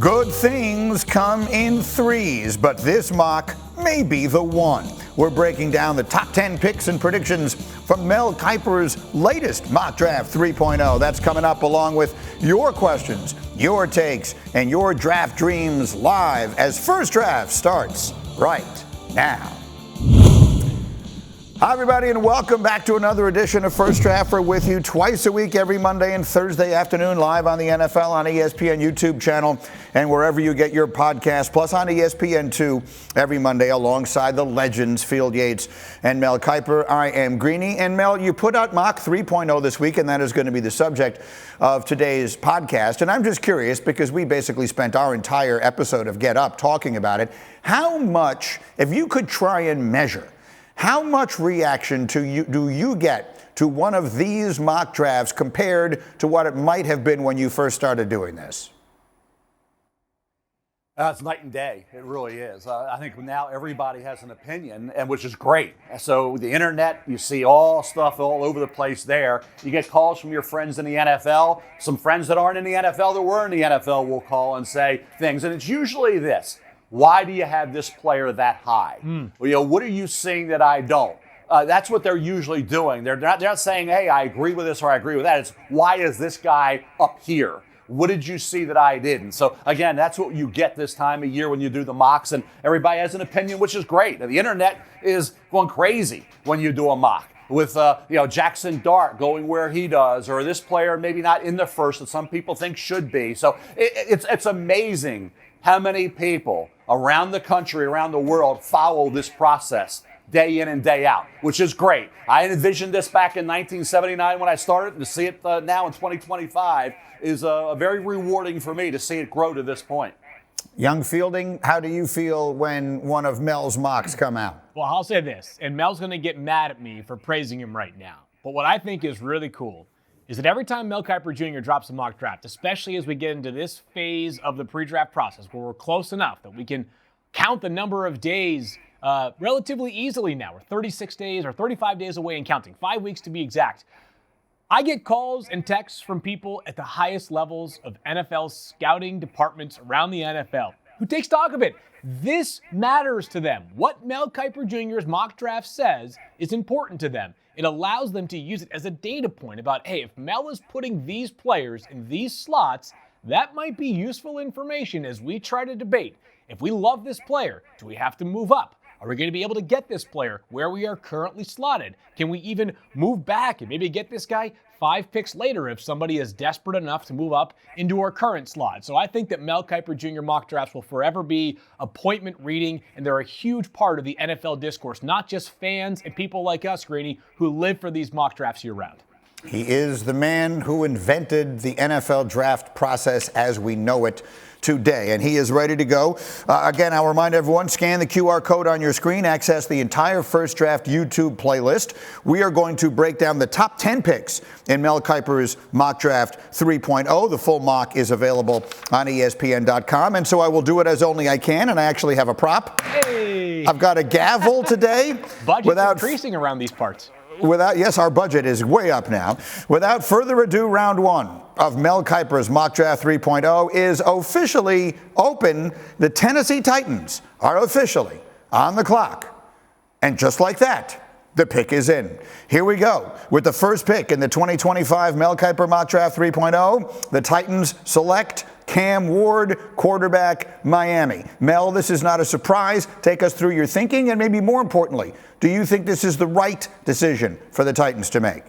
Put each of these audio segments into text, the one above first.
Good things come in threes, but this mock may be the one. We're breaking down the top 10 picks and predictions from Mel Kiper's latest mock draft 3.0. That's coming up along with your questions, your takes, and your draft dreams live as First Draft starts right now. Hi, everybody, and welcome back to another edition of First Draft. We're with you twice a week, every Monday and Thursday afternoon, live on the NFL on ESPN YouTube channel and wherever you get your podcast, plus on ESPN2 every Monday alongside the legends, Field Yates and Mel Kiper. I am Greeny. And Mel, you put out Mock 3.0 this week, and that is going to be the subject of today's podcast. And I'm just curious, because we basically spent our entire episode of Get Up talking about it, how much, if you could try and measure, how much reaction do you get to one of these mock drafts compared to what it might have been when you first started doing this? It's night and day. It really is. I think now everybody has an opinion, and which is great. So the internet, you see all stuff all over the place there. You get calls from your friends in the NFL. Some friends that aren't in the NFL that were in the NFL will call and say things, and it's usually this. Why do you have this player that high? Well, what are you seeing that I don't? That's what they're usually doing. They're not saying, hey, I agree with this or I agree with that. It's why is this guy up here? What did you see that I didn't? So, again, that's what you get this time of year when you do the mocks, and everybody has an opinion, which is great. And the internet is going crazy when you do a mock. With Jaxson Dart going where he does, or this player maybe not in the first that some people think should be. So it's amazing how many people around the country, around the world, follow this process day in and day out, which is great. I envisioned this back in 1979 when I started, and to see it now in 2025 is very rewarding for me to see it grow to this point. Young Fielding, how do you feel when one of Mel's mocks come out? Well, I'll say this, and Mel's going to get mad at me for praising him right now. But what I think is really cool is that every time Mel Kiper Jr. drops a mock draft, especially as we get into this phase of the pre-draft process where we're close enough that we can count the number of days relatively easily now. We're 36 days or 35 days away and counting, 5 weeks to be exact. I get calls and texts from people at the highest levels of NFL scouting departments around the NFL who take stock of it. This matters to them. What Mel Kiper Jr.'s mock draft says is important to them. It allows them to use it as a data point about, hey, if Mel is putting these players in these slots, that might be useful information as we try to debate. If we love this player, do we have to move up? Are we going to be able to get this player where we are currently slotted? Can we even move back and maybe get this guy 5 picks later if somebody is desperate enough to move up into our current slot? So I think that Mel Kiper Jr. mock drafts will forever be appointment reading, and they're a huge part of the NFL discourse, not just fans and people like us, Greeny, who live for these mock drafts year-round. He is the man who invented the NFL draft process as we know it today, and he is ready to go. Again, I'll remind everyone, scan the QR code on your screen, access the entire First Draft YouTube playlist. We are going to break down the top 10 picks in Mel Kiper's mock draft 3.0. The full mock is available on ESPN.com, and so I will do it as only I can, and I actually have a prop. Hey! I've got a gavel today. Budget's increasing around these parts. Yes, our budget is way up now. Without further ado, round one of Mel Kiper's mock draft 3.0 is officially open. The Tennessee Titans are officially on the clock. And just like that, the pick is in. Here we go. With the first pick in the 2025 Mel Kiper mock draft 3.0, the Titans select Cam Ward, quarterback, Miami. Mel, this is not a surprise. Take us through your thinking, and maybe more importantly, do you think this is the right decision for the Titans to make?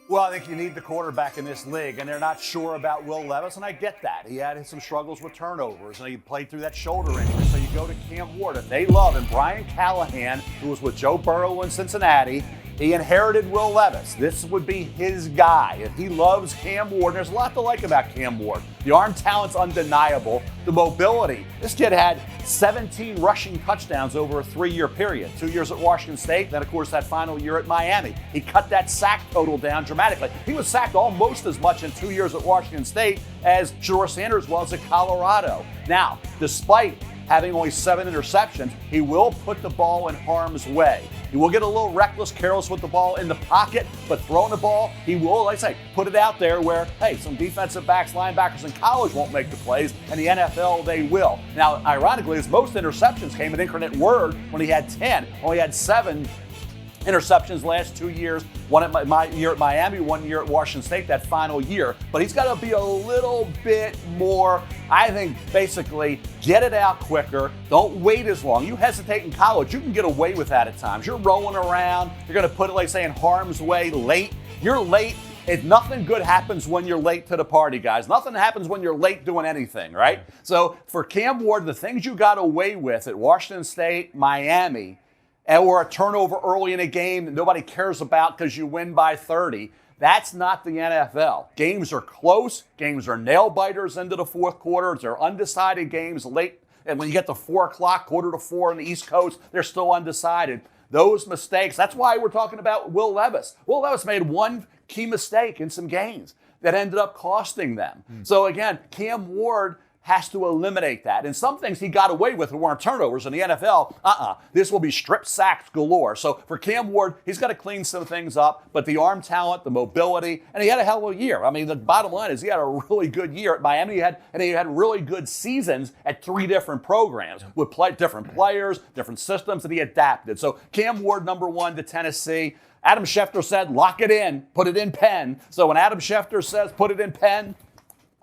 Well, I think you need the quarterback in this league, and they're not sure about Will Levis, and I get that. He had some struggles with turnovers, and he played through that shoulder injury. So you go to Cam Ward. If they love him, Brian Callahan, who was with Joe Burrow in Cincinnati, he inherited Will Levis. This would be his guy. If he loves Cam Ward, there's a lot to like about Cam Ward. The arm talent's undeniable. The mobility. This kid had 17 rushing touchdowns over a 3-year period. 2 years at Washington State, then, of course, that final year at Miami. He cut that sack total down dramatically. He was sacked almost as much in 2 years at Washington State as Shedeur Sanders was at Colorado. Now, despite having only 7 interceptions, he will put the ball in harm's way. He will get a little reckless, careless with the ball in the pocket, but throwing the ball, he will, like I say, put it out there where, hey, some defensive backs, linebackers in college won't make the plays, and the NFL, they will. Now, ironically, his most interceptions came at Incarnate Word when he had 10. Only had 7 interceptions last 2 years, one at my year at Miami, 1 year at Washington State, that final year. But he's got to be a little bit more, I think, basically, get it out quicker. Don't wait as long. You hesitate in college, you can get away with that at times. You're rolling around, you're going to put it, like say, in harm's way late. You're late. Nothing good happens when you're late to the party, guys. Nothing happens when you're late doing anything, right? So for Cam Ward, the things you got away with at Washington State, Miami, or a turnover early in a game that nobody cares about because you win by 30. That's not the NFL. Games are close. Games are nail-biters into the fourth quarter. They're undecided games late. And when you get to 4 o'clock, quarter to 4 on the East Coast, they're still undecided. Those mistakes, that's why we're talking about Will Levis. Will Levis made one key mistake in some games that ended up costing them. So again, Cam Ward has to eliminate that. And some things he got away with weren't turnovers. In the NFL, this will be strip sacks galore. So for Cam Ward, he's got to clean some things up, but the arm talent, the mobility, and he had a hell of a year. I mean, the bottom line is he had a really good year at Miami. He had really good seasons at 3 different programs with different players, different systems, and he adapted. So Cam Ward, number 1 to Tennessee. Adam Schefter said, lock it in, put it in pen. So when Adam Schefter says, put it in pen,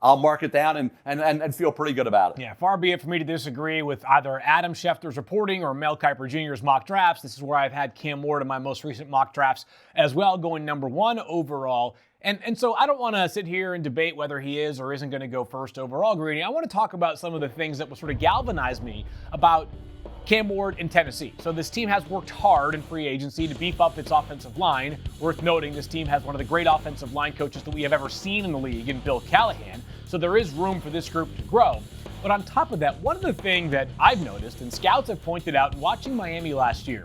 I'll mark it down and feel pretty good about it. Yeah, far be it for me to disagree with either Adam Schefter's reporting or Mel Kiper Jr.'s mock drafts. This is where I've had Cam Ward in my most recent mock drafts as well, going number 1 overall. And so I don't want to sit here and debate whether he is or isn't going to go first overall, Greeny. I want to talk about some of the things that will sort of galvanize me about Cam Ward in Tennessee. So this team has worked hard in free agency to beef up its offensive line. Worth noting, this team has one of the great offensive line coaches that we have ever seen in the league in Bill Callahan. So there is room for this group to grow. But on top of that, one of the things that I've noticed, and scouts have pointed out in watching Miami last year,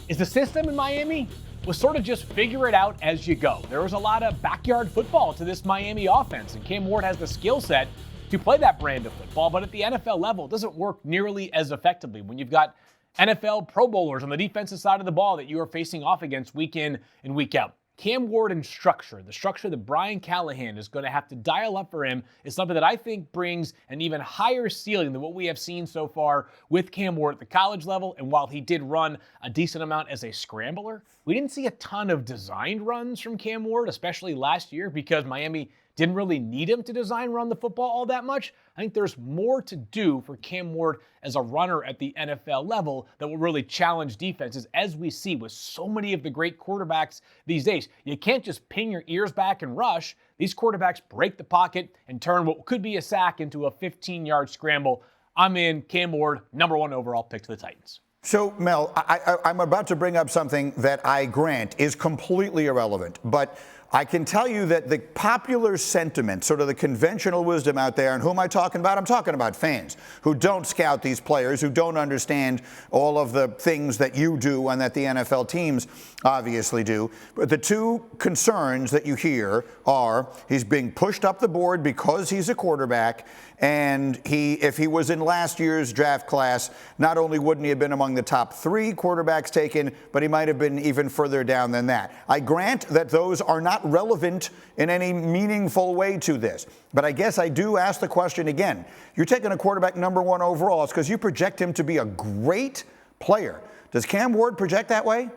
is the system in Miami was sort of just figure it out as you go. There was a lot of backyard football to this Miami offense, and Cam Ward has the skill set to play that brand of football, but at the NFL level, it doesn't work nearly as effectively when you've got NFL Pro Bowlers on the defensive side of the ball that you are facing off against week in and week out. Cam Ward and structure, the structure that Brian Callahan is going to have to dial up for him, is something that I think brings an even higher ceiling than what we have seen so far with Cam Ward at the college level. And while he did run a decent amount as a scrambler, we didn't see a ton of designed runs from Cam Ward, especially last year, because Miami didn't really need him to design run the football all that much. I think there's more to do for Cam Ward as a runner at the NFL level that will really challenge defenses, as we see with so many of the great quarterbacks these days. You can't just pin your ears back and rush. These quarterbacks break the pocket and turn what could be a sack into a 15-yard scramble. I'm in. Cam Ward, number 1 overall pick to the Titans. So, Mel, I'm about to bring up something that I grant is completely irrelevant, but I can tell you that the popular sentiment, sort of the conventional wisdom out there, and who am I talking about? I'm talking about fans who don't scout these players, who don't understand all of the things that you do and that the NFL teams obviously do. But the 2 concerns that you hear are he's being pushed up the board because he's a quarterback, and if he was in last year's draft class, not only wouldn't he have been among the top 3 quarterbacks taken, but he might have been even further down than that. I grant that those are not relevant in any meaningful way to this. But I guess I do ask the question again. You're taking a quarterback number 1 overall. It's because you project him to be a great player. Does Cam Ward project that way?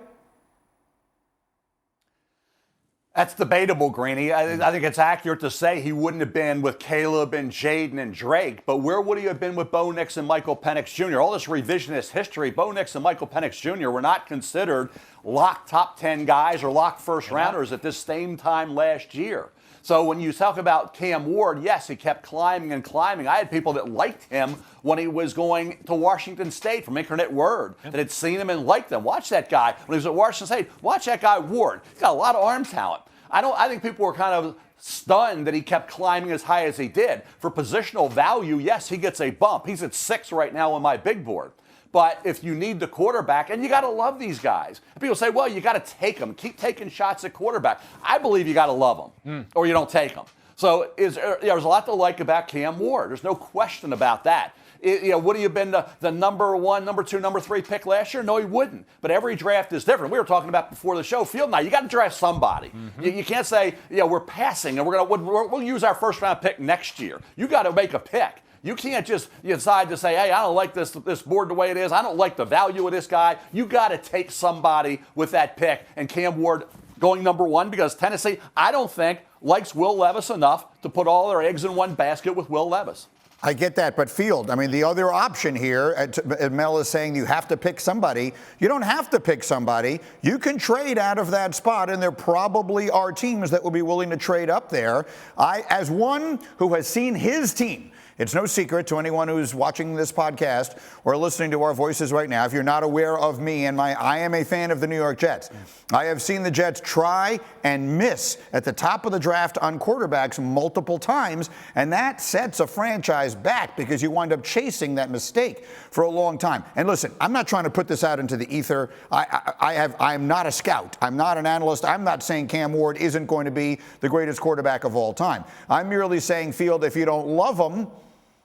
That's debatable, Greeny. I think it's accurate to say he wouldn't have been with Caleb and Jaden and Drake, but where would he have been with Bo Nix and Michael Penix Jr.? All this revisionist history, Bo Nix and Michael Penix Jr. were not considered lock top 10 guys or lock first rounders at this same time last year. So when you talk about Cam Ward, yes, he kept climbing and climbing. I had people that liked him when he was going to Washington State from Incarnate Word, that had seen him and liked him. Watch that guy. When he was at Washington State, watch that guy Ward. He's got a lot of arm talent. I think people were kind of stunned that he kept climbing as high as he did. For positional value, yes, he gets a bump. He's at 6 right now on my big board. But if you need the quarterback, and you got to love these guys. And people say, well, you got to take them. Keep taking shots at quarterback. I believe you got to love them, or you don't take them. So there's a lot to like about Cam Ward. There's no question about that. Would he have been the number 1, number 2, number 3 pick last year? No, he wouldn't. But every draft is different. We were talking about before the show, Field Night. You got to draft somebody. Mm-hmm. You can't say, we're passing and we'll use our first round pick next year. You got to make a pick. You can't just decide to say, hey, I don't like this board the way it is. I don't like the value of this guy. You got to take somebody with that pick. And Cam Ward going number 1 because Tennessee, I don't think, likes Will Levis enough to put all their eggs in one basket with Will Levis. I get that, but Field, the other option here, Mel is saying you have to pick somebody. You don't have to pick somebody. You can trade out of that spot, and there probably are teams that will be willing to trade up there. As one who has seen his team, it's no secret to anyone who's watching this podcast or listening to our voices right now, if you're not aware of me and I am a fan of the New York Jets. I have seen the Jets try and miss at the top of the draft on quarterbacks multiple times, and that sets a franchise back because you wind up chasing that mistake for a long time. And listen, I'm not trying to put this out into the ether. I'm not a scout. I'm not an analyst. I'm not saying Cam Ward isn't going to be the greatest quarterback of all time. I'm merely saying, Field, if you don't love him,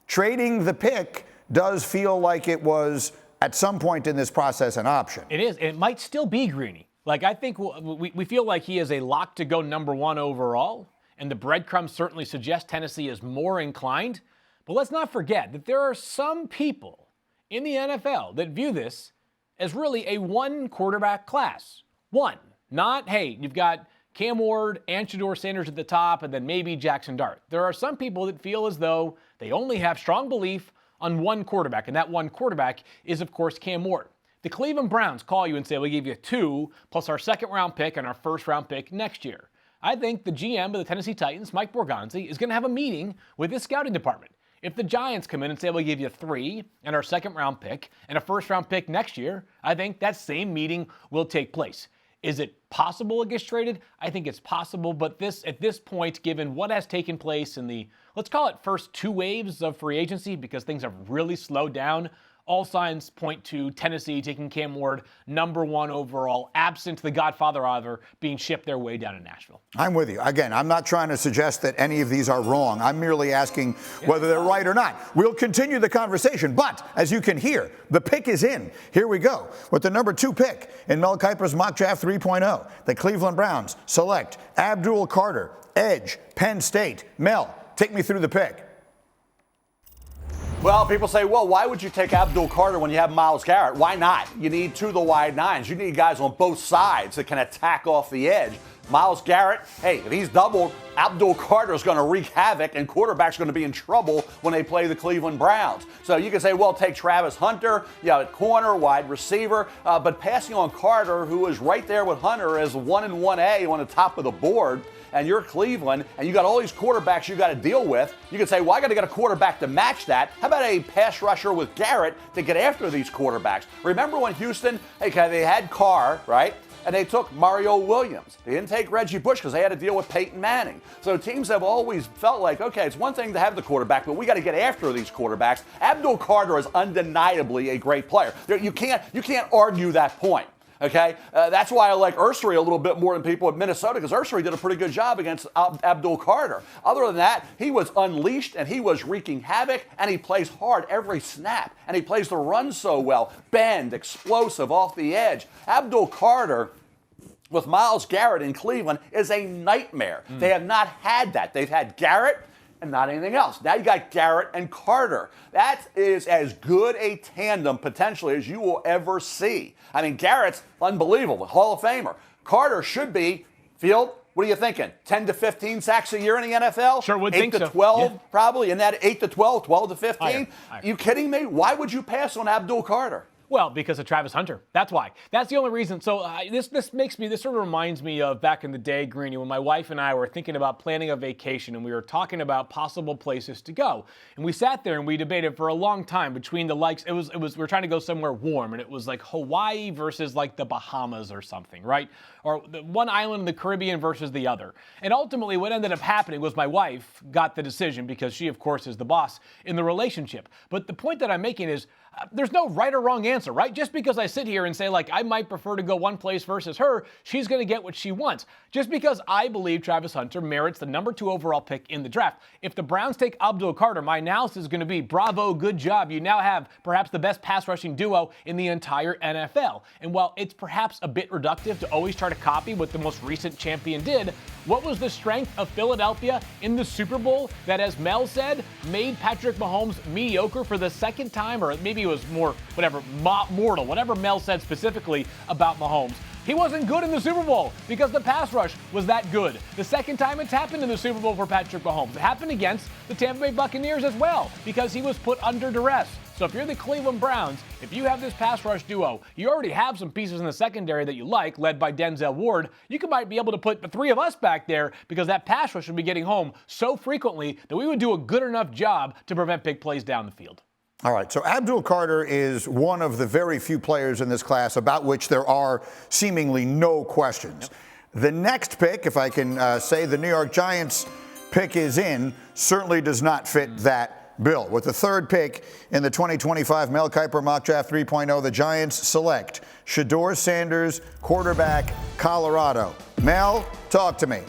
trading the pick does feel like it was, at some point in this process, an option. It is. It might still be Greeny. I think we feel like he is a lock to go number 1 overall, and the breadcrumbs certainly suggest Tennessee is more inclined. But let's not forget that there are some people in the NFL that view this as really a 1 quarterback class. 1. Not, hey, you've got Cam Ward and Shedeur Sanders at the top, and then maybe Jaxson Dart. There are some people that feel as though they only have strong belief on 1 quarterback, and that 1 quarterback is, of course, Cam Ward. The Cleveland Browns call you and say, we'll give you 2 plus our 2nd-round pick and our 1st-round pick next year. I think the GM of the Tennessee Titans, Mike Borgonzi, is going to have a meeting with his scouting department. If the Giants come in and say, we'll give you 3 and our 2nd-round pick and a 1st-round pick next year, I think that same meeting will take place. Is it possible it gets traded? I think it's possible, but at this point, given what has taken place in the, let's call it first 2 waves of free agency, because things have really slowed down, all signs point to Tennessee taking Cam Ward number 1 overall, absent the Godfather either being shipped their way down to Nashville. I'm with you. Again, I'm not trying to suggest that any of these are wrong. I'm merely asking whether they're right or not. We'll continue the conversation, but as you can hear, the pick is in. Here we go with the number 2 pick in Mel Kiper's Mock Draft 3.0. The Cleveland Browns select Abdul Carter, edge, Penn State. Mel, take me through the pick. Well, people say, well, why would you take Abdul Carter when you have Myles Garrett? Why not? You need 2 of the wide 9s. You need guys on both sides that can attack off the edge. Myles Garrett, hey, if he's doubled, Abdul Carter is going to wreak havoc, and quarterback's going to be in trouble when they play the Cleveland Browns. So you can say, well, take Travis Hunter, at corner, wide receiver, but passing on Carter, who is right there with Hunter as 1 and 1A on the top of the board, and you're Cleveland, and you got all these quarterbacks you got to deal with, you can say, well, I got to get a quarterback to match that. How about a pass rusher with Garrett to get after these quarterbacks? Remember when Houston, they had Carr, right? And they took Mario Williams. They didn't take Reggie Bush because they had to deal with Peyton Manning. So teams have always felt like, okay, it's one thing to have the quarterback, but we got to get after these quarterbacks. Abdul Carter is undeniably a great player. You can't argue that point. Okay, that's why I like Ursary a little bit more than people at Minnesota, because Ursary did a pretty good job against Abdul Carter. Other than that, he was unleashed and he was wreaking havoc, and he plays hard every snap, and he plays the run so well. Bend, explosive off the edge. Abdul Carter with Myles Garrett in Cleveland is a nightmare. They have not had that. They've had Garrett and not anything else. Now you got Garrett and Carter. That is as good a tandem potentially as you will ever see. Garrett's unbelievable, Hall of Famer. Carter should be, Field, what are you thinking? 10 to 15 sacks a year in the NFL? Sure would 8 think to so. 12 yeah. Probably, and that 8 to 12, 12 to 15? Higher. You kidding me? Why would you pass on Abdul Carter? Well, because of Travis Hunter. That's why. That's the only reason. So this sort of reminds me of back in the day, Greeny, when my wife and I were thinking about planning a vacation and we were talking about possible places to go. And we sat there and we debated for a long time between the likes. We were trying to go somewhere warm, and it was like Hawaii versus like the Bahamas or something, right? Or the one island in the Caribbean versus the other. And ultimately what ended up happening was my wife got the decision because she, of course, is the boss in the relationship. But the point that I'm making is There's no right or wrong answer, right? Just because I sit here and say, like, I might prefer to go one place versus her, she's going to get what she wants. Just because I believe Travis Hunter merits the number 2 overall pick in the draft. If the Browns take Abdul, my analysis is going to be, bravo, good job. You now have perhaps the best pass rushing duo in the entire NFL. And while it's perhaps a bit reductive to always try to copy what the most recent champion did, what was the strength of Philadelphia in the Super Bowl that, as Mel said, made Patrick Mahomes mediocre for the second time, or maybe it was more, mortal, whatever Mel said specifically about Mahomes. He wasn't good in the Super Bowl because the pass rush was that good. The second time it's happened in the Super Bowl for Patrick Mahomes. It happened against the Tampa Bay Buccaneers as well because he was put under duress. So if you're the Cleveland Browns, if you have this pass rush duo, you already have some pieces in the secondary that you like, led by Denzel Ward. You might be able to put the 3 of us back there because that pass rush would be getting home so frequently that we would do a good enough job to prevent big plays down the field. All right, so Abdul is one of the very few players in this class about which there are seemingly no questions. Yep. The next pick, if I can say the New York Giants pick is in, certainly does not fit that bill. With the 3rd pick in the 2025 Mel Kiper Mock Draft 3.0, the Giants select Shedeur Sanders, quarterback, Colorado. Mel, talk to me.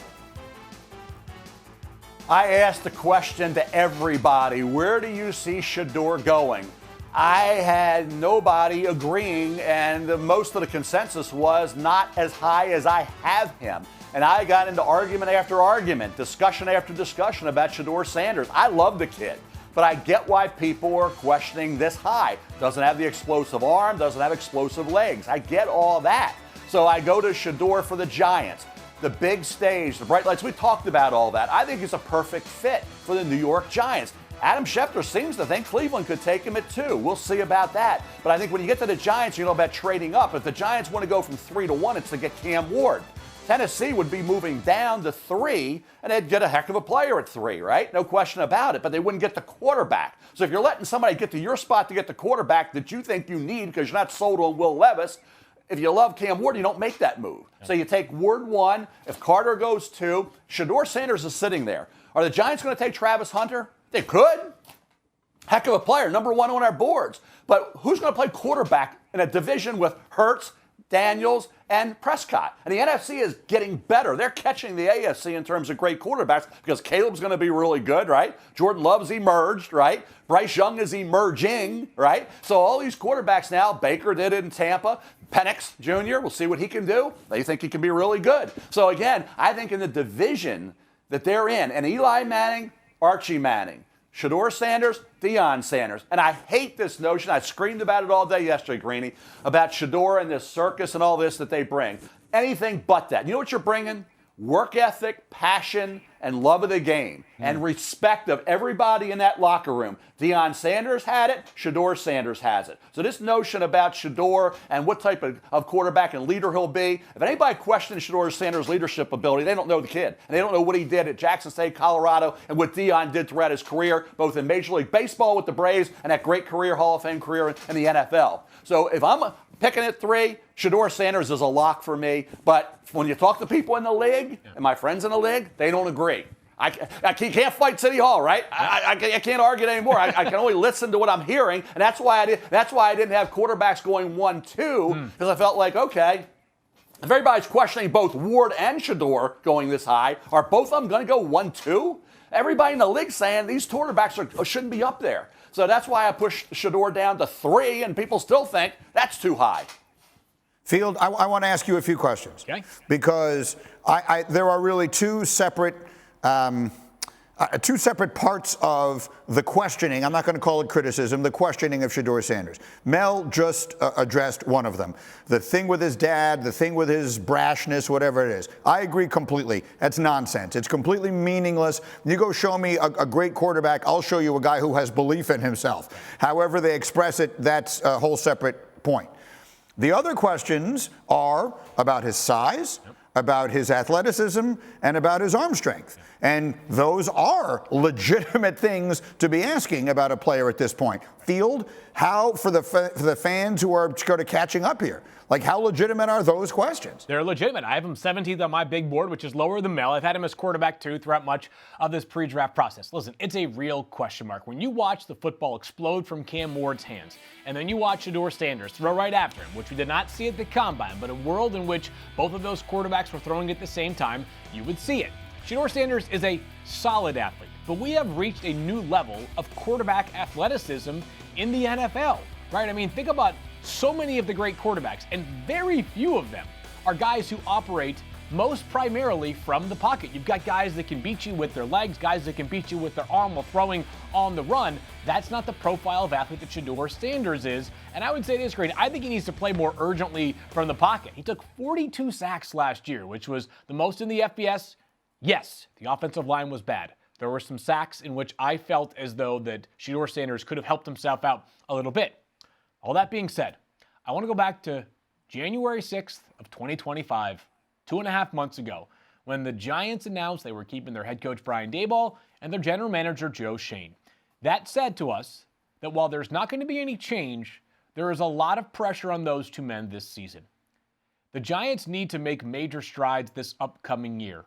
I asked the question to everybody, where do you see Shedeur going? I had nobody agreeing, and most of the consensus was not as high as I have him. And I got into argument after argument, discussion after discussion about Shedeur Sanders. I love the kid, but I get why people are questioning this high. Doesn't have the explosive arm, doesn't have explosive legs. I get all that. So I go to Shedeur for the Giants. The big stage, the bright lights, we talked about all that. I think he's a perfect fit for the New York Giants. Adam Schefter seems to think Cleveland could take him at 2. We'll see about that. But I think when you get to the Giants, you know about trading up. If the Giants want to go from 3 to 1, it's to get Cam Ward. Tennessee would be moving down to 3, and they'd get a heck of a player at 3, right? No question about it, but they wouldn't get the quarterback. So if you're letting somebody get to your spot to get the quarterback that you think you need because you're not sold on Will Levis, if you love Cam Ward, you don't make that move. So you take Ward 1. If Carter goes 2, Shedeur Sanders is sitting there. Are the Giants going to take Travis Hunter? They could. Heck of a player, number 1 on our boards. But who's going to play quarterback in a division with Hurts, Daniels, and Prescott? And the NFC is getting better. They're catching the AFC in terms of great quarterbacks because Caleb's going to be really good, right? Jordan Love's emerged, right? Bryce Young is emerging, right? So all these quarterbacks now, Baker did it in Tampa. Penix Jr., we'll see what he can do. They think he can be really good. So again, I think in the division that they're in, and Eli Manning, Archie Manning, Shedeur Sanders, Deion Sanders. And I hate this notion. I screamed about it all day yesterday, Greeny, about Shedeur and this circus and all this that they bring. Anything but that. You know what you're bringing? Work ethic, passion, and love of the game, and respect of everybody in that locker room. Deion Sanders had it. Shedeur Sanders has it. So this notion about Shedeur and what type of quarterback and leader he'll be, if anybody questions Shedeur Sanders' leadership ability, they don't know the kid. And they don't know what he did at Jackson State, Colorado, and what Deion did throughout his career, both in Major League Baseball with the Braves and that great career, Hall of Fame career in the NFL. So if I'm picking at 3, Shedeur Sanders is a lock for me. But when you talk to people in the league, and my friends in the league, they don't agree. I can't fight City Hall, right? I can't argue it anymore. I can only listen to what I'm hearing, and that's why I didn't have quarterbacks going 1-2, because I felt like, okay, if everybody's questioning both Ward and Shedeur going this high, are both of them going to go 1-2? Everybody in the league saying these quarterbacks shouldn't be up there. So that's why I pushed Shedeur down to 3, and people still think that's too high. Field, I want to ask you a few questions. Okay. Because there are really two separate parts of the questioning. I'm not going to call it criticism, the questioning of Shedeur Sanders. Mel just addressed one of them. The thing with his dad, the thing with his brashness, whatever it is. I agree completely. That's nonsense. It's completely meaningless. You go show me a great quarterback, I'll show you a guy who has belief in himself. However they express it, that's a whole separate point. The other questions are about his size, about his athleticism and about his arm strength. And those are legitimate things to be asking about a player at this point. Field, how, for the fans who are sort of catching up here, like how legitimate are those questions? They're legitimate. I have him 17th on my big board, which is lower than Mel. I've had him as quarterback too throughout much of this pre-draft process. Listen, it's a real question mark. When you watch the football explode from Cam Ward's hands, and then you watch Shedeur Sanders throw right after him, which we did not see at the Combine, but a world in which both of those quarterbacks were throwing at the same time, you would see it. Shedeur Sanders is a solid athlete, but we have reached a new level of quarterback athleticism in the NFL, right? I mean, think about so many of the great quarterbacks, and very few of them are guys who operate most primarily from the pocket. You've got guys that can beat you with their legs, guys that can beat you with their arm while throwing on the run. That's not the profile of athlete that Shedeur Sanders is. And I would say this, Green, I think he needs to play more urgently from the pocket. He took 42 sacks last year, which was the most in the FBS. Yes, the offensive line was bad. There were some sacks in which I felt as though that Shedeur Sanders could have helped himself out a little bit. All that being said, I want to go back to January 6th of 2025, 2.5 months ago, when the Giants announced they were keeping their head coach Brian Daboll and their general manager Joe Schoen. That said to us that while there's not going to be any change, there is a lot of pressure on those two men this season. The Giants need to make major strides this upcoming year,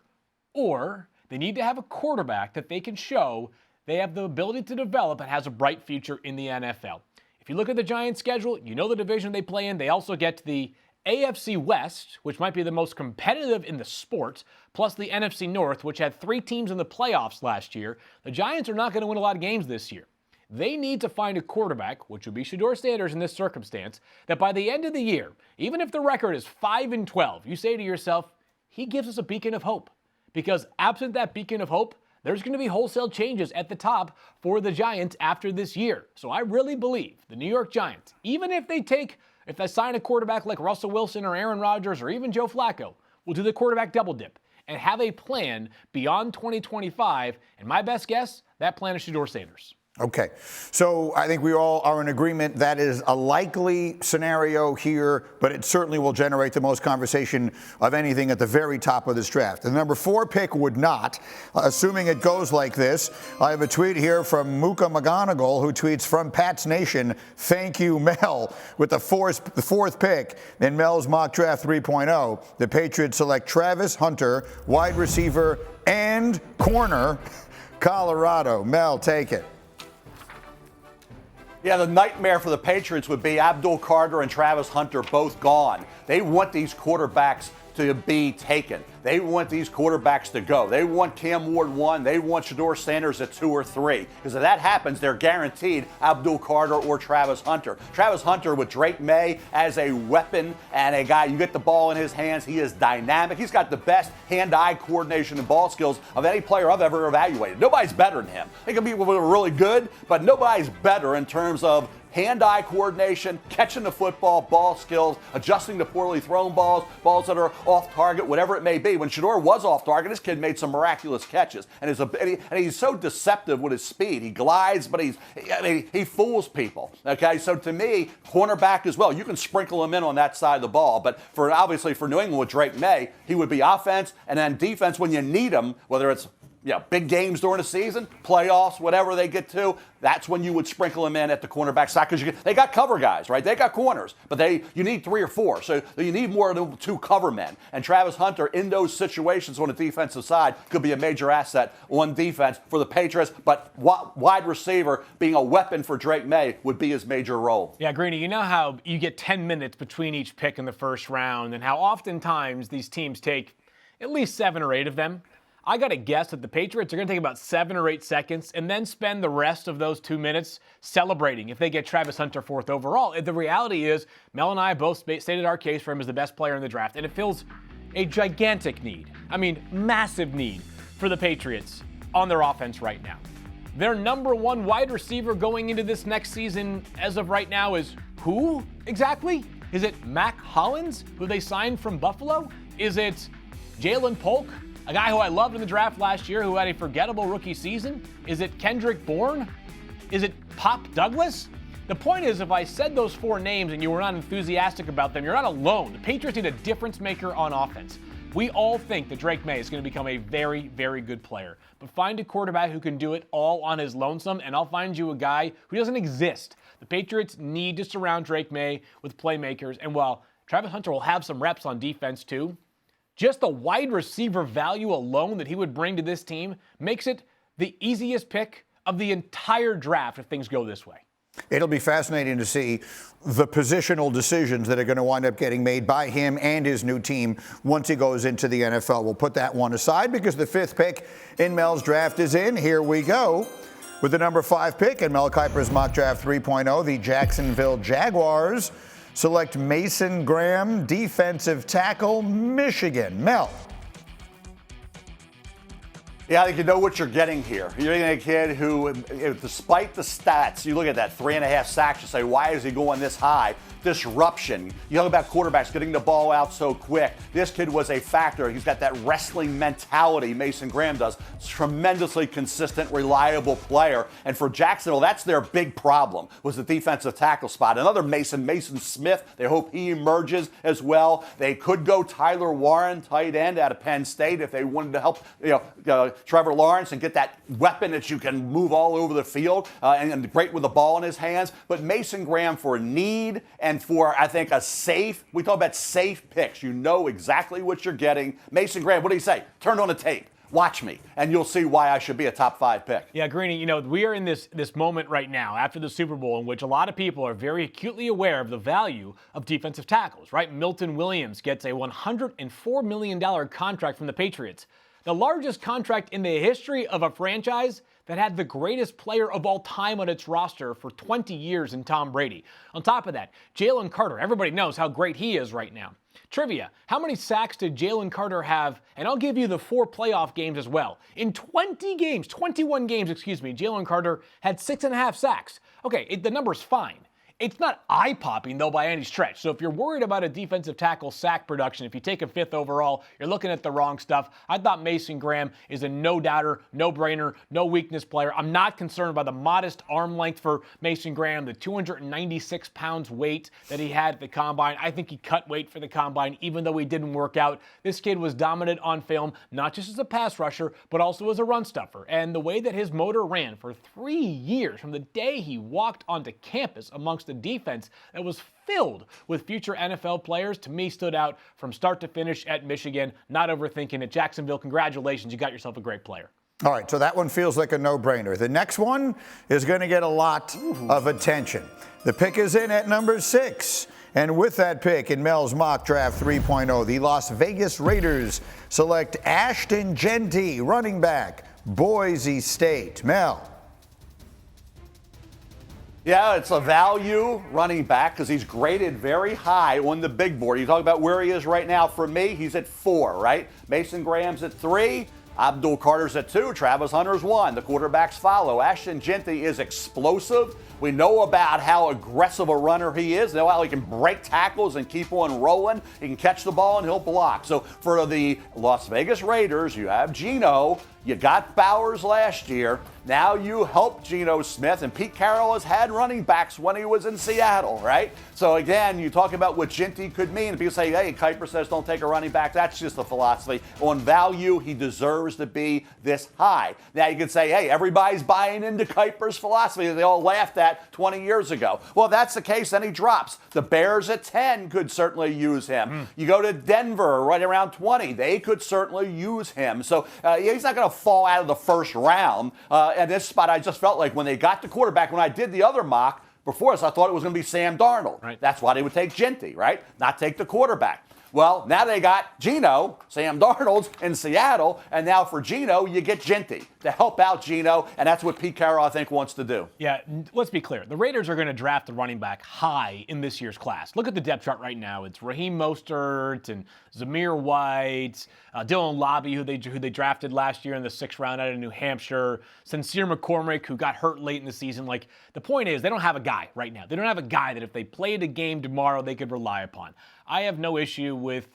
or they need to have a quarterback that they can show they have the ability to develop and has a bright future in the NFL. If you look at the Giants' schedule, you know the division they play in. They also get to the AFC West, which might be the most competitive in the sport, plus the NFC North, which had 3 teams in the playoffs last year. The Giants are not going to win a lot of games this year. They need to find a quarterback, which would be Shedeur Sanders in this circumstance, that by the end of the year, even if the record is 5-12, you say to yourself, he gives us a beacon of hope. Because absent that beacon of hope, there's going to be wholesale changes at the top for the Giants after this year. So I really believe the New York Giants, even if they sign a quarterback like Russell Wilson or Aaron Rodgers or even Joe Flacco, will do the quarterback double dip and have a plan beyond 2025. And my best guess, that plan is Shedeur Sanders. Okay, so I think we all are in agreement that is a likely scenario here, but it certainly will generate the most conversation of anything at the very top of this draft. The number 4 pick would not, assuming it goes like this. I have a tweet here from Mooka McGonigal, who tweets, "From Pats Nation, thank you, Mel." With the fourth pick in Mel's mock draft 3.0, the Patriots select Travis Hunter, wide receiver and corner, Colorado. Mel, take it. Yeah, the nightmare for the Patriots would be Abdul and Travis Hunter both gone. They want these quarterbacks to be taken. They want these quarterbacks to go. They want Cam Ward 1. They want Shedeur Sanders at 2 or 3. Because if that happens, they're guaranteed Abdul or Travis Hunter. Travis Hunter with Drake May as a weapon and a guy, you get the ball in his hands. He is dynamic. He's got the best hand-eye coordination and ball skills of any player I've ever evaluated. Nobody's better than him. They can be really good, but nobody's better in terms of hand-eye coordination, catching the football, ball skills, adjusting to poorly thrown balls, balls that are off target, whatever it may be. When Shedeur was off target, this kid made some miraculous catches. And he's so deceptive with his speed. He glides, but he fools people. Okay, so to me, cornerback as well. You can sprinkle him in on that side of the ball. But obviously for New England with Drake May, he would be offense and then defense when you need him, whether it's big games during the season, playoffs, whatever they get to, that's when you would sprinkle them in at the cornerback side because they got cover guys, right? They got corners, but you need 3 or 4. So you need more than 2 cover men. And Travis Hunter in those situations on the defensive side could be a major asset on defense for the Patriots, but wide receiver being a weapon for Drake May would be his major role. Yeah, Greeny, you know how you get 10 minutes between each pick in the first round and how oftentimes these teams take at least 7 or 8 of them? I got to guess that the Patriots are going to take about 7 or 8 seconds and then spend the rest of those 2 minutes celebrating if they get Travis Hunter 4th overall. The reality is, Mel and I both stated our case for him as the best player in the draft, and it fills a gigantic need. I mean, massive need for the Patriots on their offense right now. Their number 1 wide receiver going into this next season as of right now is who exactly? Is it Mac Hollins, who they signed from Buffalo? Is it Jalon Polk, a guy who I loved in the draft last year who had a forgettable rookie season? Is it Kendrick Bourne? Is it Pop Douglas? The point is, if I said those 4 names and you were not enthusiastic about them, you're not alone. The Patriots need a difference maker on offense. We all think that Drake May is going to become a very, very good player. But find a quarterback who can do it all on his lonesome, and I'll find you a guy who doesn't exist. The Patriots need to surround Drake May with playmakers, and while Travis Hunter will have some reps on defense too, just the wide receiver value alone that he would bring to this team makes it the easiest pick of the entire draft if things go this way. It'll be fascinating to see the positional decisions that are going to wind up getting made by him and his new team once he goes into the NFL. We'll put that one aside because the 5th pick in Mel's draft is in. Here we go with the number 5 pick in Mel Kiper's Mock Draft 3.0. The Jacksonville Jaguars select Mason Graham, defensive tackle, Michigan. Mel. Yeah, I think you know what you're getting here. You're getting a kid who, despite the stats, you look at that 3.5 sacks, you say, why is he going this high? Disruption. You talk about quarterbacks getting the ball out so quick. This kid was a factor. He's got that wrestling mentality, Mason Graham does. Tremendously consistent, reliable player. And for Jacksonville, that's their big problem, was the defensive tackle spot. Another Mason Smith, they hope he emerges as well. They could go Tyler Warren, tight end out of Penn State, if they wanted to help Trevor Lawrence and get that weapon that you can move all over the field and great with the ball in his hands. But Mason Graham for need and for, I think, a safe, we talk about safe picks. You know exactly what you're getting. Mason Graham, what do you say? Turn on the tape. Watch me, and you'll see why I should be a top 5 pick. Yeah, Greeny, we are in this moment right now after the Super Bowl in which a lot of people are very acutely aware of the value of defensive tackles, right? Milton Williams gets a $104 million contract from the Patriots. The largest contract in the history of a franchise that had the greatest player of all time on its roster for 20 years in Tom Brady. On top of that, Jalon Carter, everybody knows how great he is right now. Trivia, how many sacks did Jalon Carter have? And I'll give you the 4 playoff games as well. In 21 games, Jalon Carter had 6.5 sacks. Okay, the number's fine. It's not eye-popping, though, by any stretch. So if you're worried about a defensive tackle sack production, if you take him 5th overall, you're looking at the wrong stuff. I thought Mason Graham is a no-doubter, no-brainer, no-weakness player. I'm not concerned by the modest arm length for Mason Graham, the 296 pounds weight that he had at the Combine. I think he cut weight for the Combine, even though he didn't work out. This kid was dominant on film, not just as a pass rusher, but also as a run stuffer. And the way that his motor ran for 3 years, from the day he walked onto campus amongst the defense that was filled with future NFL players, to me stood out from start to finish at Michigan. Not overthinking it. Jacksonville, congratulations. You got yourself a great player. All right, so that one feels like a no-brainer. The next one is going to get a lot of attention. The pick is in at number 6. And with that pick in Mel's Mock Draft 3.0, the Las Vegas Raiders select Ashton Jeanty, running back, Boise State. Mel. Yeah, it's a value running back because he's graded very high on the big board. You talk about where he is right now. For me, he's at 4, right? Mason Graham's at 3. Abdul Carter's at 2. Travis Hunter's 1. The quarterbacks follow. Ashton Jeanty is explosive. We know about how aggressive a runner he is. We know how he can break tackles and keep on rolling. He can catch the ball and he'll block. So for the Las Vegas Raiders, you have Geno. You got Bowers last year. Now you help Geno Smith, and Pete Carroll has had running backs when he was in Seattle, right? So again, you talk about what Jeanty could mean. People say, hey, Kiper says don't take a running back. That's just the philosophy. On value, he deserves to be this high. Now you can say, hey, everybody's buying into Kiper's philosophy that they all laughed at 20 years ago. Well, if that's the case, then he drops. The Bears at 10 could certainly use him. You go to Denver right around 20. They could certainly use him. So he's not going to fall out of the first round. And this spot, I just felt like when they got the quarterback, when I did the other mock before this, I thought it was going to be Sam Darnold. Right. That's why they would take Jeanty, right? Not take the quarterback. Well, now they got Geno, Sam Darnold's in Seattle, and now for Geno, you get Jeanty to help out Geno, and that's what Pete Carroll, I think, wants to do. Yeah, let's be clear. The Raiders are going to draft a running back high in this year's class. Look at the depth chart right now. It's Raheem Mostert and Zamir White, Dylan Lobby, who they drafted last year in the 6th round out of New Hampshire, Sincere McCormick, who got hurt late in the season. Like, the point is, they don't have a guy right now. They don't have a guy that if they played a game tomorrow, they could rely upon. I have no issue with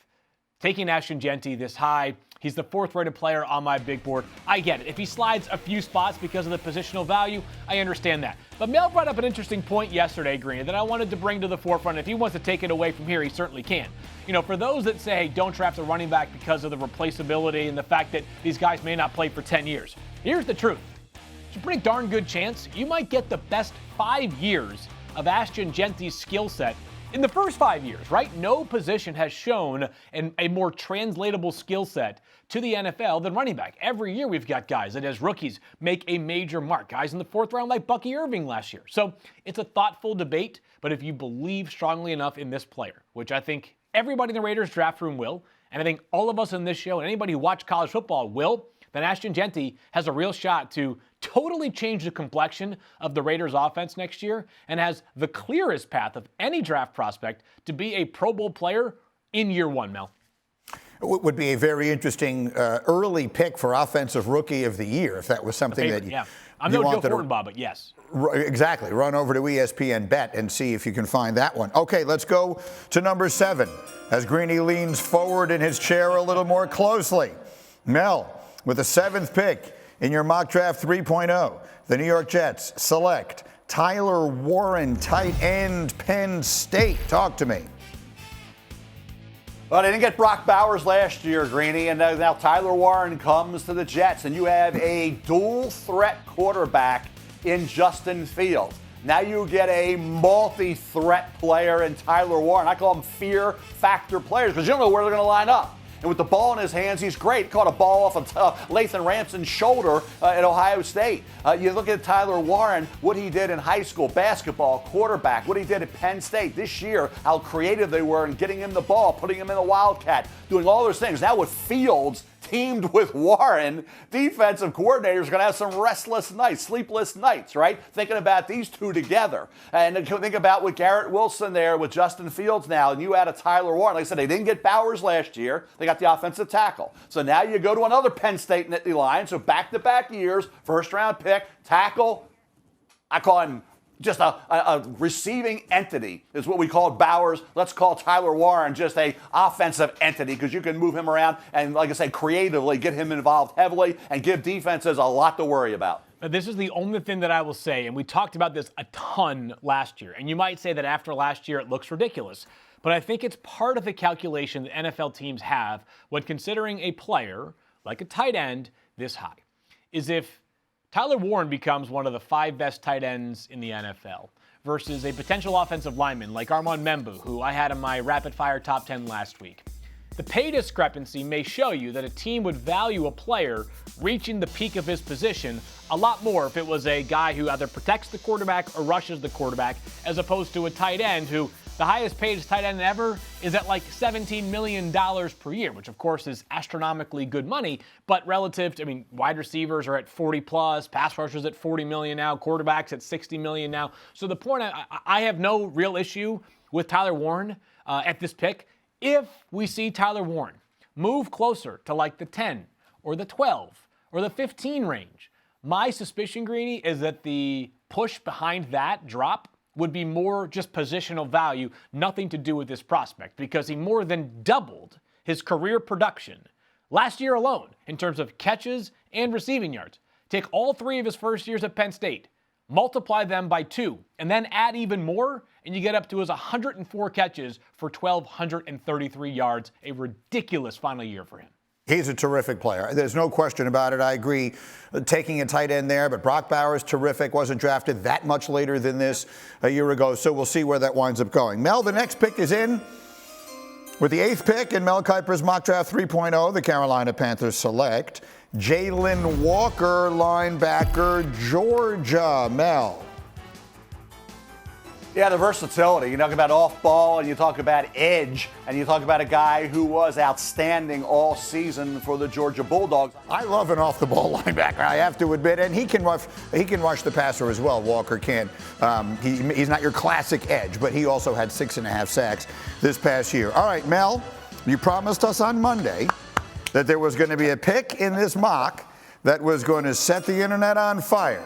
taking Ashton Jeanty this high. He's the 4th-rated player on my big board. I get it. If he slides a few spots because of the positional value, I understand that. But Mel brought up an interesting point yesterday, Greeny, that I wanted to bring to the forefront. If he wants to take it away from here, he certainly can. You know, for those that say, hey, don't draft a running back because of the replaceability and the fact that these guys may not play for 10 years. Here's the truth. There's a pretty darn good chance you might get the best 5 years of Ashton Jeanty's skill set in the first 5 years, right? No position has shown a more translatable skill set to the NFL than running back. Every year we've got guys that as rookies make a major mark. Guys in the 4th round like Bucky Irving last year. So it's a thoughtful debate, but if you believe strongly enough in this player, which I think everybody in the Raiders draft room will, and I think all of us in this show and anybody who watched college football will, then Ashton Jeanty has a real shot to totally change the complexion of the Raiders offense next year and has the clearest path of any draft prospect to be a Pro Bowl player in year 1, Mel. It would be a very interesting early pick for Offensive Rookie of the Year if that was something that you, yeah. I'm no Joe Fortenbaugh, but yes. Exactly. Run over to ESPN Bet and see if you can find that one. Okay, let's go to number 7 as Greeny leans forward in his chair a little more closely. Mel, with the 7th pick in your mock draft 3.0, the New York Jets select Tyler Warren, tight end, Penn State. Talk to me. Well, they didn't get Brock Bowers last year, Greeny, and now Tyler Warren comes to the Jets, and you have a dual-threat quarterback in Justin Fields. Now you get a multi-threat player in Tyler Warren. I call them fear factor players because you don't know where they're going to line up. And with the ball in his hands, he's great. He caught a ball off of Lathan Ranson's shoulder at Ohio State. You look at Tyler Warren, what he did in high school, basketball, quarterback, what he did at Penn State this year, how creative they were in getting him the ball, putting him in the Wildcat, doing all those things. Now with Fields teamed with Warren, defensive coordinators are going to have some restless nights, sleepless nights, right? Thinking about these two together. And think about with Garrett Wilson there, with Justin Fields now, and you add a Tyler Warren. Like I said, they didn't get Bowers last year. They got the offensive tackle. So now you go to another Penn State Nittany Lion. So back-to-back years, first-round pick, tackle. I call him just a receiving entity is what we called Bowers. Let's call Tyler Warren just a offensive entity because you can move him around and, like I say, creatively get him involved heavily and give defenses a lot to worry about. This is the only thing that I will say, and we talked about this a ton last year, and you might say that after last year it looks ridiculous, but I think it's part of the calculation that NFL teams have when considering a player, like a tight end, this high, is if Tyler Warren becomes one of the 5 best tight ends in the NFL versus a potential offensive lineman like Armand Membu, who I had in my rapid-fire top 10 last week. The pay discrepancy may show you that a team would value a player reaching the peak of his position a lot more if it was a guy who either protects the quarterback or rushes the quarterback, as opposed to a tight end who the highest paid tight end ever is at like $17 million per year, which of course is astronomically good money, but relative to, wide receivers are at 40 plus, pass rushers at 40 million now, quarterbacks at 60 million now. So the point, I have no real issue with Tyler Warren at this pick. If we see Tyler Warren move closer to like the 10 or the 12 or the 15 range, my suspicion, Greeny, is that the push behind that drop would be more just positional value, nothing to do with this prospect, because he more than doubled his career production last year alone in terms of catches and receiving yards. Take all 3 of his first years at Penn State, multiply them by 2, and then add even more, and you get up to his 104 catches for 1,233 yards, a ridiculous final year for him. He's a terrific player. There's no question about it. I agree taking a tight end there, but Brock Bowers, terrific, wasn't drafted that much later than this a year ago, so we'll see where that winds up going. Mel, the next pick is in. With the 8th pick in Mel Kiper's Mock Draft 3.0, the Carolina Panthers select Jalon Walker, linebacker, Georgia. Mel. Yeah, the versatility. You talk about off-ball, and you talk about edge, and you talk about a guy who was outstanding all season for the Georgia Bulldogs. I love an off-the-ball linebacker, I have to admit, and he can rush the passer as well. Walker can. He's not your classic edge, but he also had 6.5 sacks this past year. All right, Mel, you promised us on Monday that there was going to be a pick in this mock that was going to set the internet on fire,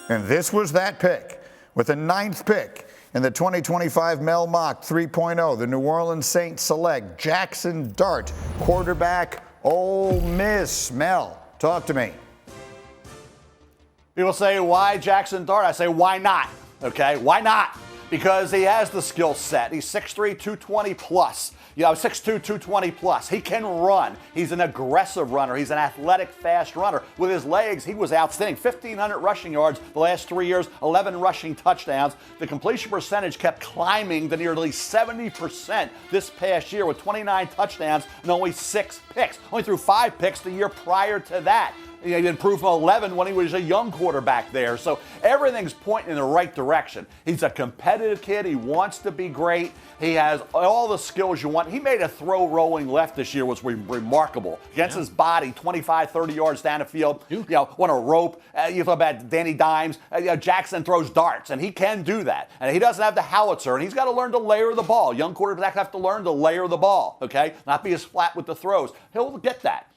and this was that pick. With the 9th pick in the 2025 Mel Mock 3.0, the New Orleans Saints select Jaxson Dart, quarterback, Ole Miss. Mel, talk to me. People say, why Jaxson Dart? I say, why not? Okay, why not? Because he has the skill set. He's 6'3", 220 plus. 6'2", 220 plus. He can run. He's an aggressive runner. He's an athletic, fast runner. With his legs, he was outstanding. 1,500 rushing yards the last 3 years, 11 rushing touchdowns. The completion percentage kept climbing to nearly 70% this past year with 29 touchdowns and only 6 picks. Only threw 5 picks the year prior to that. He improved from 11 when he was a young quarterback there. So everything's pointing in the right direction. He's a competitive kid. He wants to be great. He has all the skills you want. He made a throw rolling left this year, was remarkable. Against his body, 25, 30 yards down the field, on a rope. You talk about Danny Dimes. Jaxson throws darts, and he can do that. And he doesn't have the howitzer, and he's got to learn to layer the ball. Young quarterbacks have to learn to layer the ball, okay? Not be as flat with the throws. He'll get that.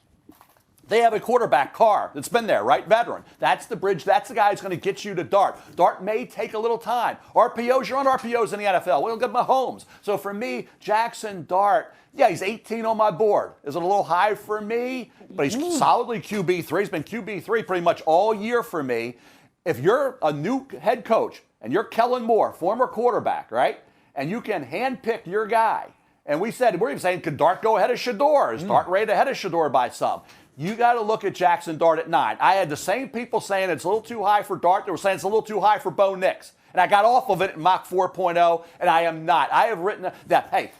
They have a quarterback, Carr, that's been there, right? Veteran. That's the bridge. That's the guy who's going to get you to Dart. Dart may take a little time. RPOs, you're on RPOs in the NFL. We don't get Mahomes. So for me, Jaxson Dart, he's 18 on my board. Is it a little high for me? But he's solidly QB3. He's been QB3 pretty much all year for me. If you're a new head coach and you're Kellen Moore, former quarterback, right? And you can handpick your guy. And we're even saying, could Dart go ahead of Shedeur? Is Dart rated ahead of Shedeur by some? You got to look at Jaxson Dart at 9. I had the same people saying it's a little too high for Dart. They were saying it's a little too high for Bo Nix. And I got off of it in Mock 4.0, and I am not. I have written that, hey,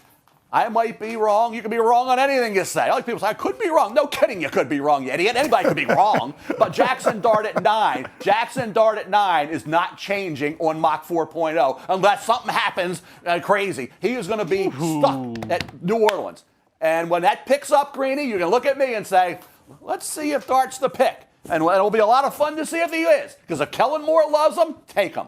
I might be wrong. You can be wrong on anything you say. I like people say, I could be wrong. No kidding, you could be wrong, you idiot. Anybody could be wrong. But Jaxson Dart at 9, Jaxson Dart at 9 is not changing on Mock 4.0 unless something happens crazy. He is going to be stuck at New Orleans. And when that picks up, Greeny, you can look at me and say, let's see if Dart's the pick. And it'll be a lot of fun to see if he is. Because if Kellen Moore loves him, take him.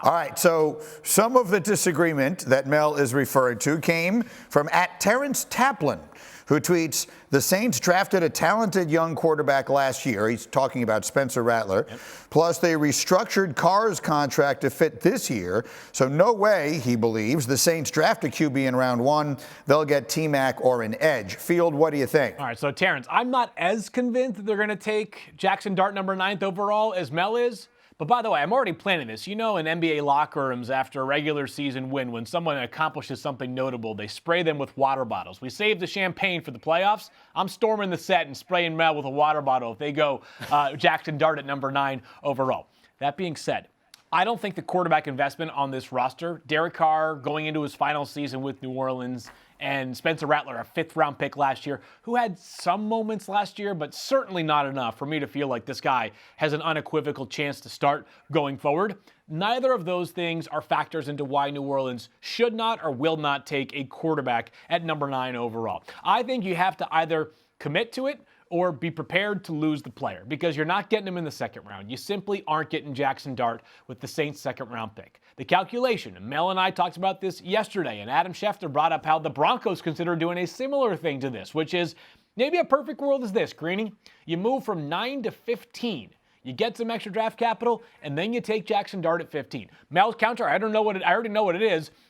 All right, so some of the disagreement that Mel is referring to came from @Terrence Taplin, who tweets, the Saints drafted a talented young quarterback last year. He's talking about Spencer Rattler. Yep. Plus, they restructured Carr's contract to fit this year. So no way, he believes, the Saints draft a QB in round 1. They'll get T-Mac or an edge. Field, what do you think? All right, so Terrence, I'm not as convinced that they're going to take Jaxson Dart number 9th overall as Mel is. But by the way, I'm already planning this. In NBA locker rooms after a regular season win, when someone accomplishes something notable, they spray them with water bottles. We save the champagne for the playoffs. I'm storming the set and spraying Mel with a water bottle if they go Jaxson Dart at number 9 overall. That being said, I don't think the quarterback investment on this roster, Derek Carr going into his final season with New Orleans, and Spencer Rattler, a 5th-round pick last year, who had some moments last year, but certainly not enough for me to feel like this guy has an unequivocal chance to start going forward. Neither of those things are factors into why New Orleans should not or will not take a quarterback at number 9 overall. I think you have to either commit to it or be prepared to lose the player, because you're not getting him in the 2nd round. You simply aren't getting Jaxson Dart with the Saints' 2nd-round pick. The calculation, and Mel and I talked about this yesterday, and Adam Schefter brought up how the Broncos consider doing a similar thing to this, which is maybe a perfect world is this, Greeny. You move from 9 to 15. You get some extra draft capital, and then you take Jaxson Dart at 15. Mel's counter, I already know what it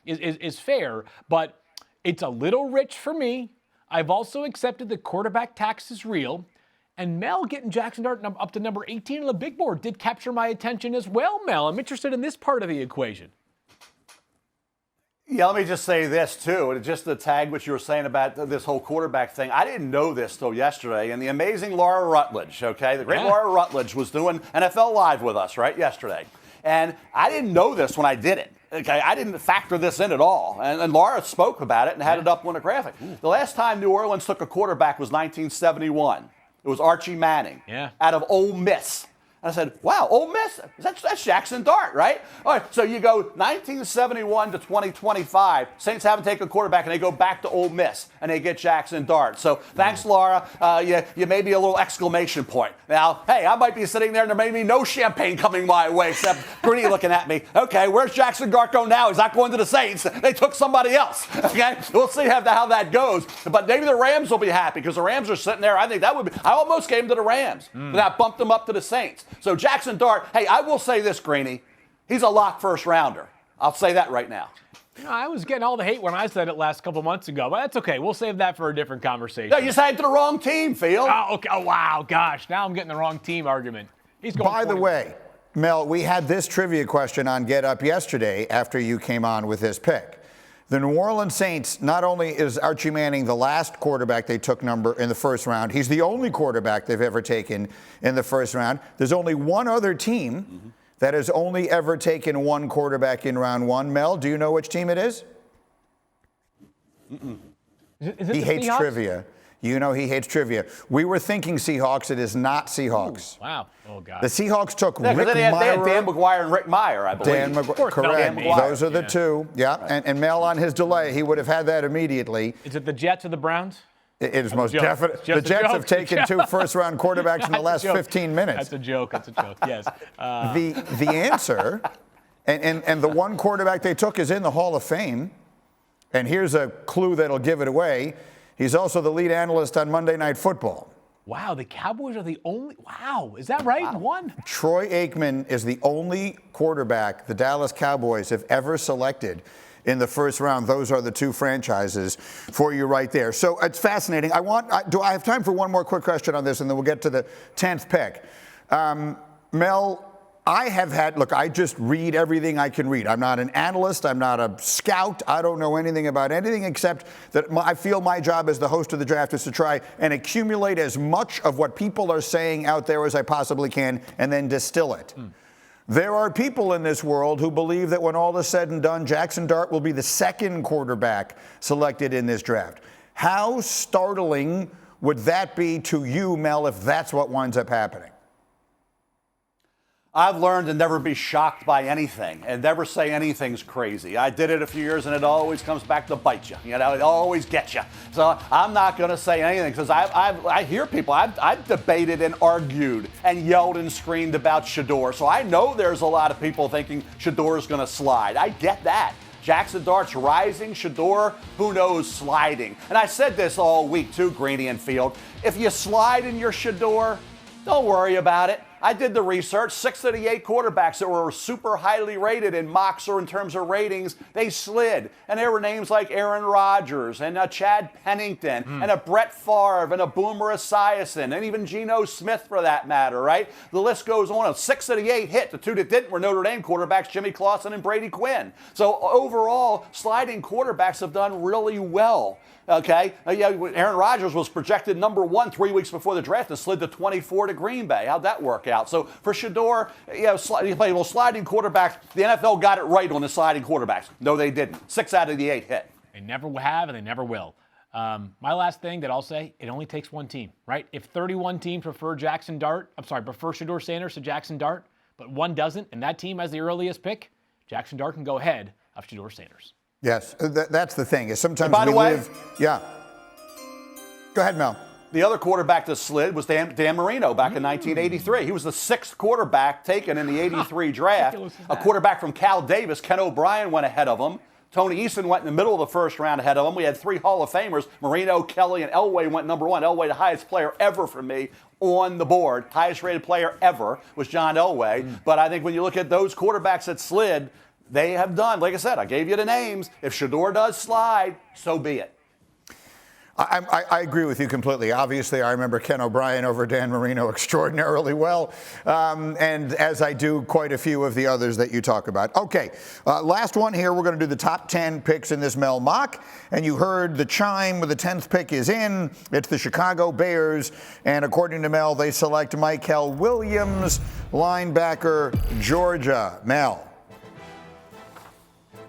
is fair, but it's a little rich for me. I've also accepted the quarterback tax is real, and Mel getting Jaxson Dart up to number 18 on the big board did capture my attention as well, Mel. I'm interested in this part of the equation. Yeah, let me just say this, too. Just to tag what you were saying about this whole quarterback thing. I didn't know this till yesterday. And the amazing Laura Rutledge, okay? The great Laura Rutledge was doing NFL Live with us, right, yesterday. And I didn't know this when I did it. Okay, I didn't factor this in at all. And Laura spoke about it and had it up on the graphic. The last time New Orleans took a quarterback was 1971. It was Archie Manning out of Ole Miss. And I said, wow, Ole Miss, that's Jaxson Dart, right? All right, so you go 1971 to 2025. Saints haven't taken a quarterback, and they go back to Ole Miss, and they get Jaxson Dart. So thanks, Laura. You made me a little exclamation point. Now, hey, I might be sitting there, and there may be no champagne coming my way, except Greeny looking at me. Okay, where's Jaxson Dart go now? He's not going to the Saints. They took somebody else, okay? We'll see how that goes. But maybe the Rams will be happy, because the Rams are sitting there. I think that would be – I almost gave him to the Rams, but I bumped them up to the Saints. So Jaxson Dart, hey, I will say this, Greeny. He's a lock first rounder. I'll say that right now. I was getting all the hate when I said it last couple months ago, but that's okay. We'll save that for a different conversation. No, you signed to the wrong team, Field. Oh, okay. Oh, wow, gosh. Now I'm getting the wrong team argument. He's going. By the way, Mel, we had this trivia question on Get Up yesterday after you came on with this pick. The New Orleans Saints, not only is Archie Manning the last quarterback they took in the first round, he's the only quarterback they've ever taken in the first round. There's only one other team that has only ever taken one quarterback in round one. Mel, do you know which team it is? Is it he the hates Seahawks? trivia. You know he hates trivia. We were thinking Seahawks. It is not Seahawks. Ooh, wow. Oh, God. The Seahawks took Rick they had Myra. Dan McGuire and Rick Meyer, I believe. Dan McGuire, correct. Dan McGuire. Those are the two. Yeah, right. And Mel on his delay, he would have had that immediately. Is it the Jets or the Browns? It is most definite. The Jets have taken two first-round quarterbacks in the last 15 minutes. That's a joke. That's a joke. Yes. The answer, and the one quarterback they took is in the Hall of Fame. And here's a clue that'll give it away. He's also the lead analyst on Monday Night Football. Wow, the Cowboys are the only. Wow, is that right? Wow. One. Troy Aikman is the only quarterback the Dallas Cowboys have ever selected in the first round. Those are the two franchises for you right there. So it's fascinating. Do I have time for one more quick question on this, and then we'll get to the 10th pick? Mel, I just read everything I can read. I'm not an analyst. I'm not a scout. I don't know anything about anything except that I feel my job as the host of the draft is to try and accumulate as much of what people are saying out there as I possibly can and then distill it. There are people in this world who believe that when all is said and done, Jaxson Dart will be the second quarterback selected in this draft. How startling would that be to you, Mel, if that's what winds up happening? I've learned to never be shocked by anything and never say anything's crazy. I did it a few years and it always comes back to bite you. It always gets you. So I'm not going to say anything because I hear people. I've debated and argued and yelled and screamed about Shedeur. So I know there's a lot of people thinking Shedeur's going to slide. I get that. Jaxson Dart's rising, Shedeur, who knows, sliding. And I said this all week too, Greeny and Field. If you slide in your Shedeur, don't worry about it. I did the research. 6 of the 8 quarterbacks that were super highly rated in mocks or in terms of ratings, they slid. And there were names like Aaron Rodgers and Chad Pennington and a Brett Favre and a Boomer Esiason and even Geno Smith for that matter, right? The list goes on. 6 of the 8 hit. The 2 that didn't were Notre Dame quarterbacks, Jimmy Clausen and Brady Quinn. So overall, sliding quarterbacks have done really well. Okay, Aaron Rodgers was projected number 1 3 weeks before the draft and slid to 24 to Green Bay. How'd that work out? So for Shedeur, sliding quarterbacks, the NFL got it right on the sliding quarterbacks. No, they didn't. 6 out of the 8 hit. They never have and they never will. My last thing that I'll say, it only takes one team, right? If 31 teams prefer Shedeur Sanders to Jaxson Dart, but one doesn't, and that team has the earliest pick, Jaxson Dart can go ahead of Shedeur Sanders. Yes, that's the thing. Is sometimes by the way, yeah. Go ahead, Mel. The other quarterback that slid was Dan Marino back in 1983. He was the 6th quarterback taken in the 83 draft. A quarterback from Cal Davis, Ken O'Brien, went ahead of him. Tony Eason went in the middle of the first round ahead of him. We had 3 Hall of Famers. Marino, Kelly, and Elway went number 1. Elway, the highest player ever for me on the board. Highest rated player ever was John Elway. But I think when you look at those quarterbacks that slid, they have done, like I said, I gave you the names. If Shedeur does slide, so be it. I agree with you completely. Obviously, I remember Ken O'Brien over Dan Marino extraordinarily well, and as I do quite a few of the others that you talk about. Okay, last one here. We're going to do the top 10 picks in this Mel mock, and you heard the chime with the 10th pick is in. It's the Chicago Bears, and according to Mel, they select Mykel Williams, linebacker, Georgia. Mel.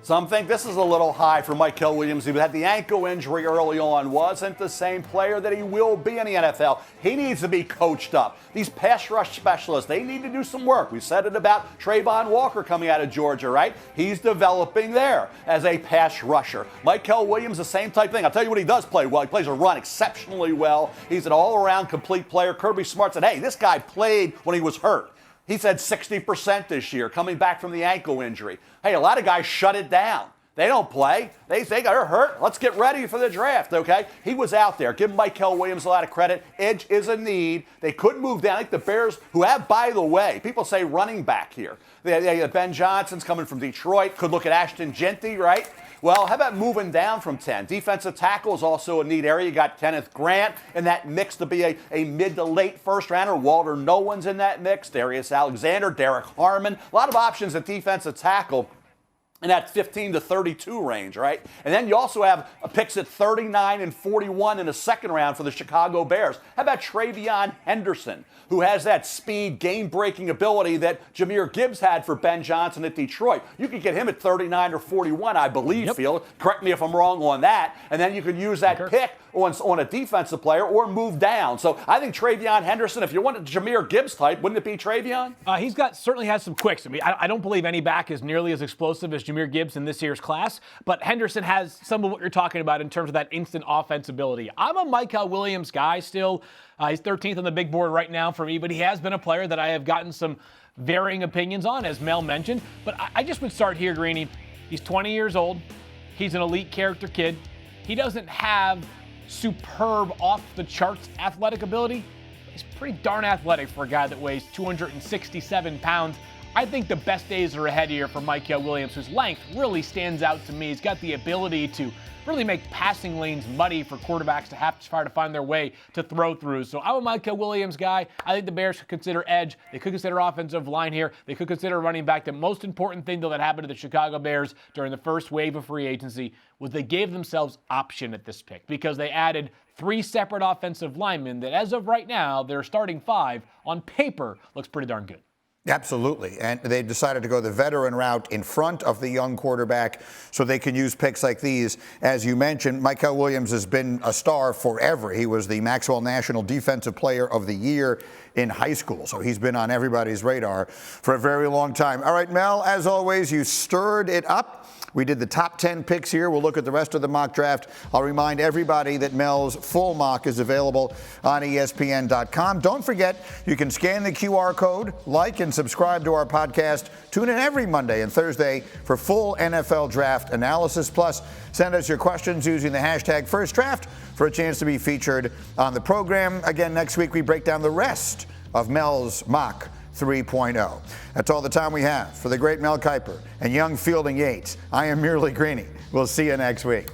Some think this is a little high for Mykel Williams. He had the ankle injury early on, wasn't the same player that he will be in the NFL. He needs to be coached up. These pass rush specialists, they need to do some work. We said it about Trayvon Walker coming out of Georgia, right? He's developing there as a pass rusher. Mykel Williams, the same type thing. I'll tell you what he does play well. He plays a run exceptionally well. He's an all-around complete player. Kirby Smart said, hey, this guy played when he was hurt. He said 60% this year, coming back from the ankle injury. Hey, a lot of guys shut it down. They don't play. They got hurt. Let's get ready for the draft, okay? He was out there. Give Mykel Williams a lot of credit. Edge is a need. They couldn't move down. I think the Bears, who have, by the way, people say running back here. Ben Johnson's coming from Detroit. Could look at Ashton Jeanty, right? Well, how about moving down from 10? Defensive tackle is also a neat area. You got Kenneth Grant in that mix to be a mid to late first rounder. Walter Nolan's in that mix. Darius Alexander, Derek Harmon. A lot of options at defensive tackle in that 15 to 32 range, right? And then you also have picks at 39 and 41 in the second round for the Chicago Bears. How about Travion Henderson, who has that speed, game-breaking ability that Jahmyr Gibbs had for Ben Johnson at Detroit? You could get him at 39 or 41, I believe, Phil. Correct me if I'm wrong on that. And then you could use that pick on a defensive player or move down. So I think Travion Henderson, if you want a Jahmyr Gibbs type, wouldn't it be Travion? He's certainly has some quicks. I mean, I don't believe any back is nearly as explosive as Jahmyr Gibbs in this year's class, but Henderson has some of what you're talking about in terms of that instant offense ability. I'm a Mykel Williams guy still. He's 13th on the big board right now for me, but he has been a player that I have gotten some varying opinions on, as Mel mentioned. But I just would start here, Greeny. He's 20 years old. He's an elite character kid. He doesn't have superb off-the-charts athletic ability. He's pretty darn athletic for a guy that weighs 267 pounds. I think the best days are ahead here for Mykel Williams, whose length really stands out to me. He's got the ability to really make passing lanes muddy for quarterbacks to have to try to find their way to throw through. So I'm a Mykel Williams guy. I think the Bears could consider edge. They could consider offensive line here. They could consider running back. The most important thing, though, that happened to the Chicago Bears during the first wave of free agency was they gave themselves option at this pick because they added 3 separate offensive linemen that, as of right now, their starting 5 on paper looks pretty darn good. Absolutely. And they decided to go the veteran route in front of the young quarterback so they can use picks like these. As you mentioned, Mykel Williams has been a star forever. He was the Maxwell National Defensive Player of the Year in high school. So he's been on everybody's radar for a very long time. All right, Mel, as always, you stirred it up. We did the top 10 picks here. We'll look at the rest of the mock draft. I'll remind everybody that Mel's full mock is available on ESPN.com. Don't forget, you can scan the QR code, like and subscribe to our podcast. Tune in every Monday and Thursday for full NFL draft analysis. Plus, send us your questions using the hashtag #FirstDraft for a chance to be featured on the program. Again, next week we break down the rest of Mel's mock 3.0. That's all the time we have. For the great Mel Kiper and young Fielding Yates, I am merely Greeny. We'll see you next week.